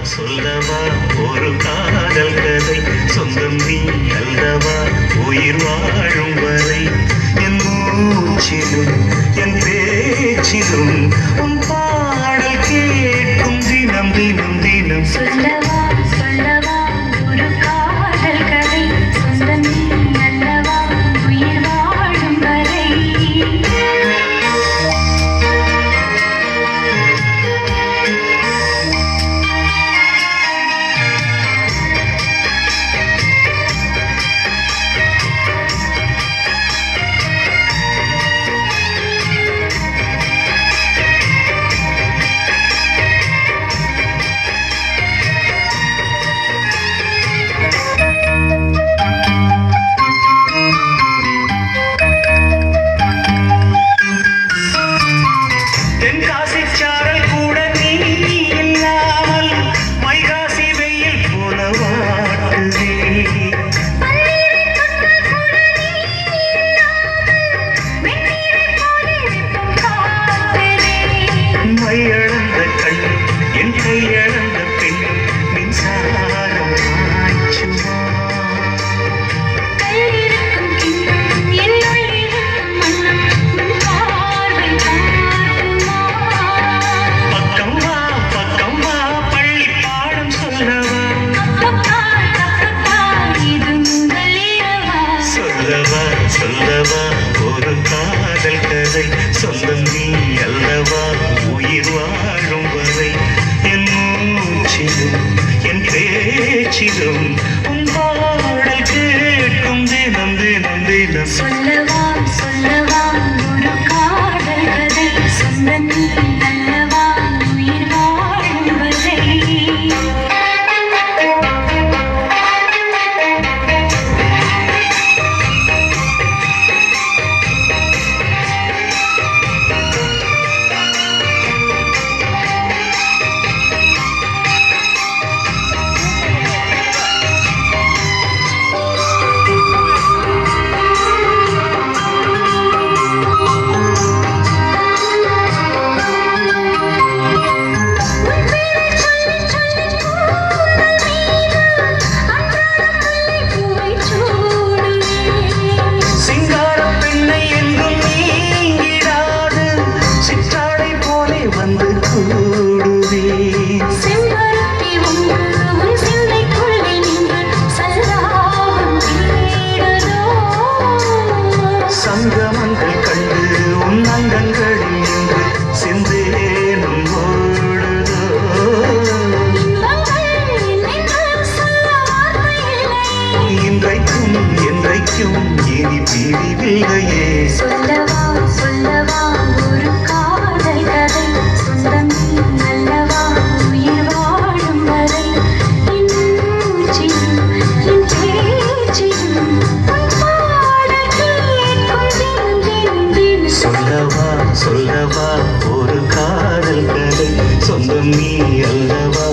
சொல்லவா ஒரு காதல் கதை சொந்தம் நீ அல்லவா உயிர் வாழும் வரை என் மூச்சிலும் என் பேச்சிலும் உன் பாடல் கேட்கும் தினம் தினம் தினம் சொல்லவா சொல்லவா ஒரு காதல் கதை சொந்தம் நீ அல்லவா உயிர் வாழும் வரை மையழந்த கண் என் கையழந்த பெண் மின்சாரம் காய்ச்சுமா பக்கம் வா பள்ளி பாடம் சொல்லவா சொல்லவா சொல்லவா ஒரு காதல் கதை சொந்தம் நீ அல்லவா உயிர் வாழும் வரை என் மூச்சிலும் என் பேச்சிலும் உன் பாடல் கேட்கும் தினம் தினம் தினம் சொல்லவா சொல்லவா ஒரு காதல் கதை சொந்தம் நீ அல்லவா உயிர் வாழும் வரை சங்கமங்கள் கண்டு உன் அங்கங்களில் நின்று செந்தேனும் ஓடுதோ இன்றைக்கும் என்றைக்கும் இனி பிரிவில்லையே சொல்லவா சொல்லவா ஒரு காதல் கதை சொந்தம் நீ அல்லவா உயிர் வாழும் வரை என் மூச்சிலும் என் பேச்சிலும் உன் பாடல் கேட்கும் தினம் தினம் தினம் சொல்லவா சொல்லவா ஒரு காதல் கதை சொந்தம் நீ அல்லவா